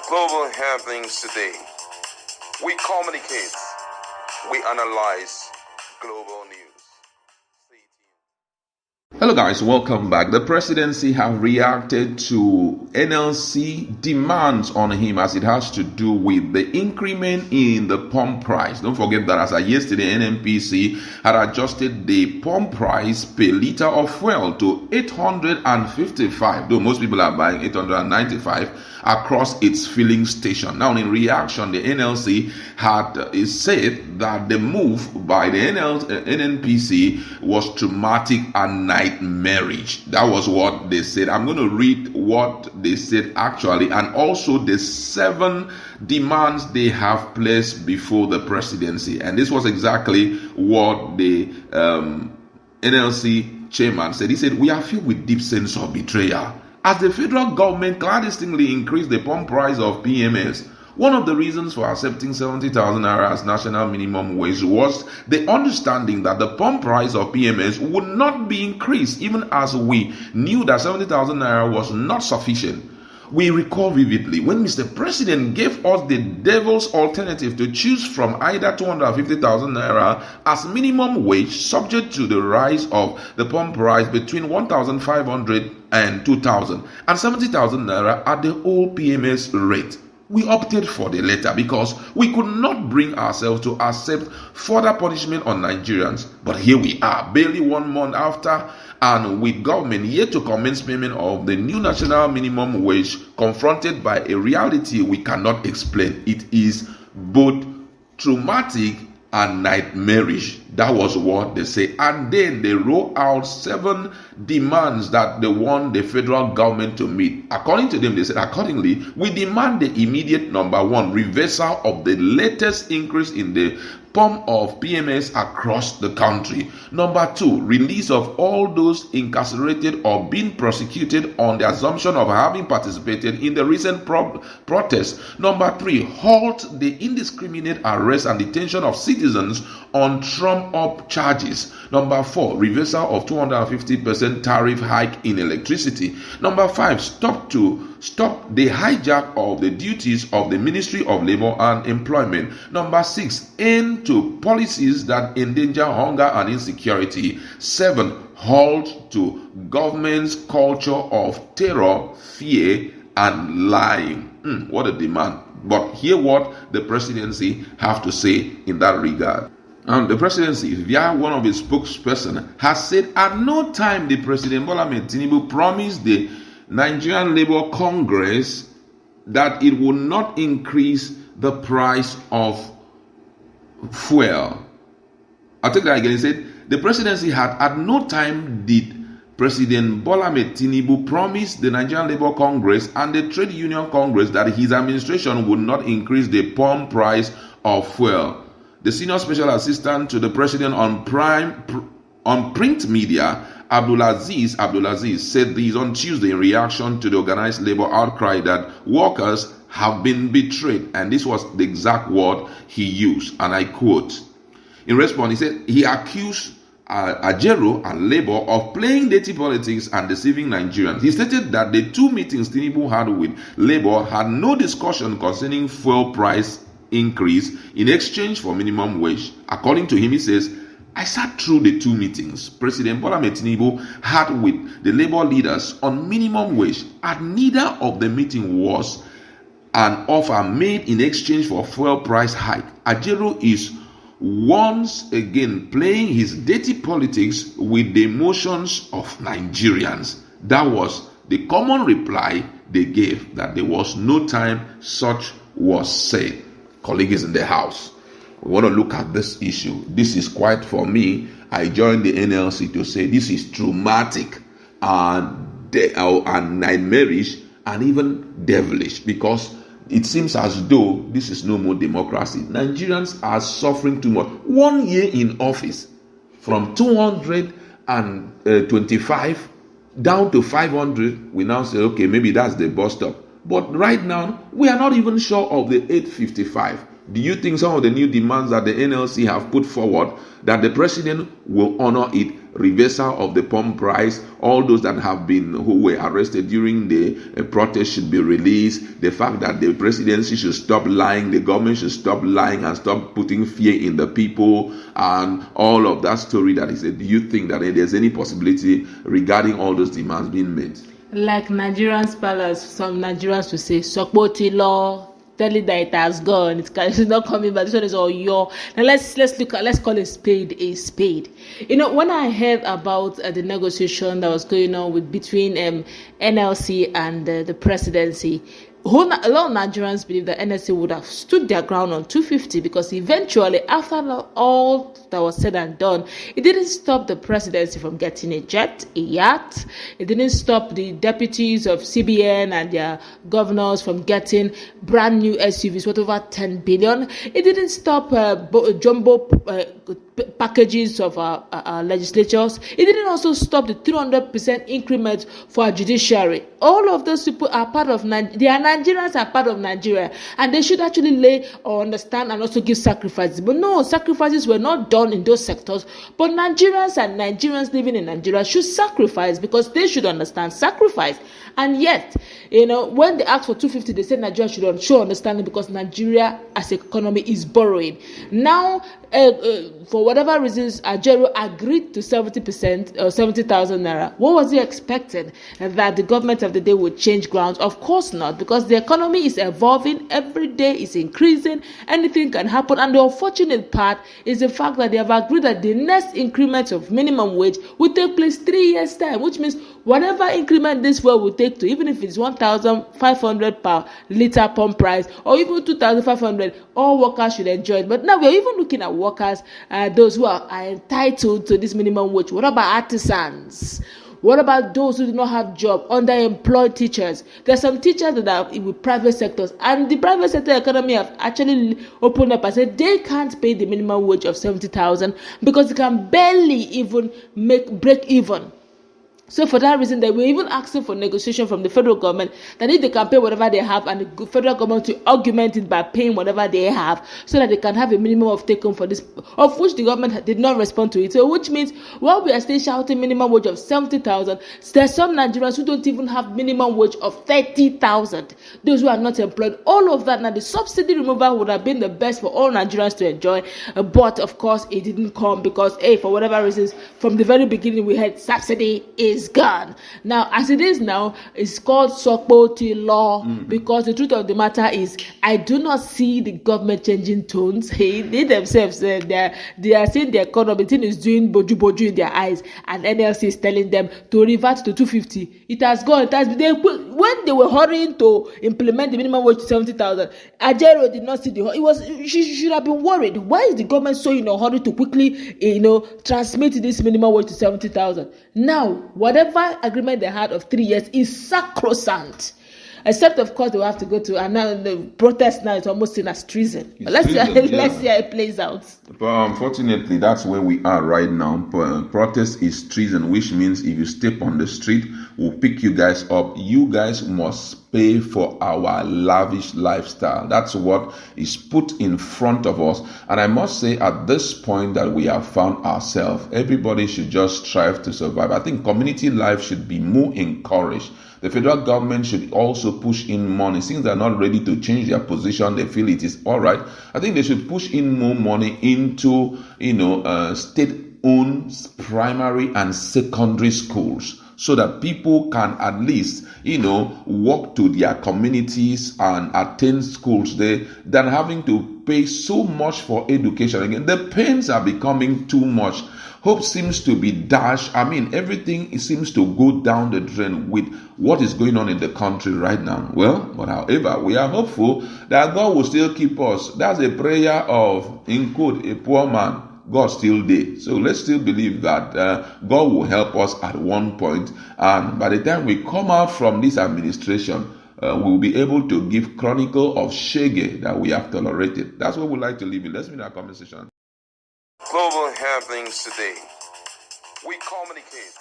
global happenings today. We communicate, we analyze global news. Hello guys, welcome back. The presidency have reacted to NLC demands on him as it has to do with the increment in the pump price. Don't forget that as of yesterday, NNPC had adjusted the pump price per liter of fuel to 855, though most people are buying 895 across its filling station. Now, in reaction, the NLC had said that the move by the NNPC was traumatic and nightmarish. That was what they said. I'm going to read what they said actually, and also the 7 demands they have placed before the presidency. And this was exactly what the NLC chairman said. He said, "We are filled with deep sense of betrayal as the federal government clandestinely increased the pump price of PMS. One of the reasons for accepting 70,000 naira as national minimum wage was the understanding that the pump price of PMS would not be increased, even as we knew that 70,000 naira was not sufficient. We recall vividly when Mr. President gave us the devil's alternative to choose from either 250,000 naira as minimum wage subject to the rise of the pump price between 1,500 and 2,000 and 70,000 naira at the old PMS rate. We opted for the latter because we could not bring ourselves to accept further punishment on Nigerians. But here we are, barely 1 month after, and with government yet to commence payment of the new national minimum wage, confronted by a reality we cannot explain. It is both traumatic and nightmarish." That was what they say. And then they roll out 7 demands that they want the federal government to meet. According to them, they said, accordingly, we demand the immediate, number 1, reversal of the latest increase in the pump of PMS across the country. Number 2, release of all those incarcerated or being prosecuted on the assumption of having participated in the recent protests. Number 3, halt the indiscriminate arrest and detention of citizens on trumped-up charges. Number 4, reversal of 250% tariff hike in electricity. Number 5, stop the hijack of the duties of the Ministry of Labor and Employment. Number 6, end to policies that endanger hunger and insecurity. 7, halt to government's culture of terror, fear, and lying. What a demand. But hear what the presidency have to say in that regard. The presidency, via one of its spokesperson, has said at no time did President Bola Ahmed Tinubu promise the Nigerian Labour Congress that it would not increase the price of fuel. I'll take that again. He said the presidency had at no time did President Bola Ahmed Tinubu promise the Nigerian Labour Congress and the Trade Union Congress that his administration would not increase the pump price of fuel. The senior special assistant to the president on print media, Abdulaziz, said this on Tuesday in reaction to the organized labor outcry that workers have been betrayed. And this was the exact word he used, and I quote. In response, he said he accused Ajero and Labour of playing dirty politics and deceiving Nigerians. He stated that the 2 meetings Tinubu had with Labour had no discussion concerning fuel price increase in exchange for minimum wage. According to him, he says, "I sat through the 2 meetings President Bola Ahmed Tinubu had with the labor leaders on minimum wage. At neither of the meeting was an offer made in exchange for fuel price hike. Ajero is once again playing his dirty politics with the emotions of Nigerians." That was the common reply they gave, that there was no time such was said. Colleagues in the house, we want to look at this issue. This is quite, for me, I joined the NLC to say this is traumatic and nightmarish and even devilish, because it seems as though this is no more democracy. Nigerians are suffering too much. 1 year in office, from 225 down to 500, we now say, okay, maybe that's the bus stop. But right now, we are not even sure of the 855. Do you think some of the new demands that the NLC have put forward, that the president will honor it? reversal of the pump price. All those that have been who were arrested during the protest should be released. The fact that the presidency should stop lying, the government should stop lying and stop putting fear in the people, and all of that story that is. Do you think that there's any possibility regarding all those demands being made? Like Nigerians palace, some Nigerians will say, Sokpoti law, tell it that it has gone, it's not coming back, this one is all your. Now let's call a spade a spade. When I heard about the negotiation that was going on between NLC and the presidency, a lot of Nigerians believe that NLC would have stood their ground on 250, because eventually, after all that was said and done, it didn't stop the presidency from getting a jet, a yacht. It didn't stop the deputies of CBN and their governors from getting brand new SUVs worth over 10 billion. It didn't stop jumbo packages of our legislatures. It didn't also stop the 300% increment for our judiciary. All of those people are part of Nigeria. Nigerians are part of Nigeria, and they should actually lay or understand and also give sacrifices. But no, sacrifices were not done in those sectors. But Nigerians and Nigerians living in Nigeria should sacrifice, because they should understand sacrifice. And yet, when they asked for 250, they said Nigeria should show understanding, because Nigeria as an economy is borrowing. Now, for whatever reasons, Ajero agreed to 70% or 70,000 naira. What was he expecting? That the government of the day would change grounds? Of course not, because the economy is evolving. Every day is increasing. Anything can happen. And the unfortunate part is the fact that they have agreed that the next increment of minimum wage will take place 3 years' time, which means whatever increment this world will take to, even if it's 1,500 per liter pump price or even 2,500, all workers should enjoy it. But now we're even looking at workers, those who are entitled to this minimum wage. What about artisans? What about those who do not have job, underemployed teachers? There's some teachers that are with private sectors, and the private sector economy have actually opened up and said they can't pay the minimum wage of 70,000 because they can barely even break even. So for that reason, they were even asking for negotiation from the federal government that if they can pay whatever they have, and the federal government to augment it by paying whatever they have, so that they can have a minimum of take home for this, of which the government did not respond to it. So which means while we are still shouting minimum wage of 70,000, there's some Nigerians who don't even have minimum wage of 30,000. Those who are not employed, all of that. Now the subsidy removal would have been the best for all Nigerians to enjoy, but of course it didn't come because for whatever reasons, from the very beginning we had subsidy is gone. Now, as it is now, it's called Sokpoti law, because the truth of the matter is, I do not see the government changing tones. They themselves, they are saying the economy thing is doing boju in their eyes, and NLC is telling them to revert to 250. It has gone. When they were hurrying to implement the minimum wage to 70,000, Ajero did not see she should have been worried. Why is the government so in a hurry to quickly, transmit this minimum wage to 70,000? Now, whatever agreement they had of 3 years is sacrosanct. Except, of course, they will have to go to, and now the protest now is almost seen as treason. Let's see how it plays out. But unfortunately, that's where we are right now. Protest is treason, which means if you step on the street, we'll pick you guys up. You guys must pay for our lavish lifestyle. That's what is put in front of us. And I must say, at this point that we have found ourselves, everybody should just strive to survive. I think community life should be more encouraged. The federal government should also push in money. Since they're not ready to change their position, they feel it is all right. I think they should push in more money into, state-owned primary and secondary schools, so that people can at least, walk to their communities and attend schools there, than having to pay so much for education. Again, the pains are becoming too much. Hope seems to be dashed. Everything seems to go down the drain with what is going on in the country right now. Well, but however, we are hopeful that God will still keep us. That's a prayer of, in quote, a poor man. God still there. So let's still believe that God will help us at one point. And by the time we come out from this administration, we'll be able to give chronicle of shege that we have tolerated. That's what we'd like to leave in. Let's meet our conversation. Global happenings today. We communicate.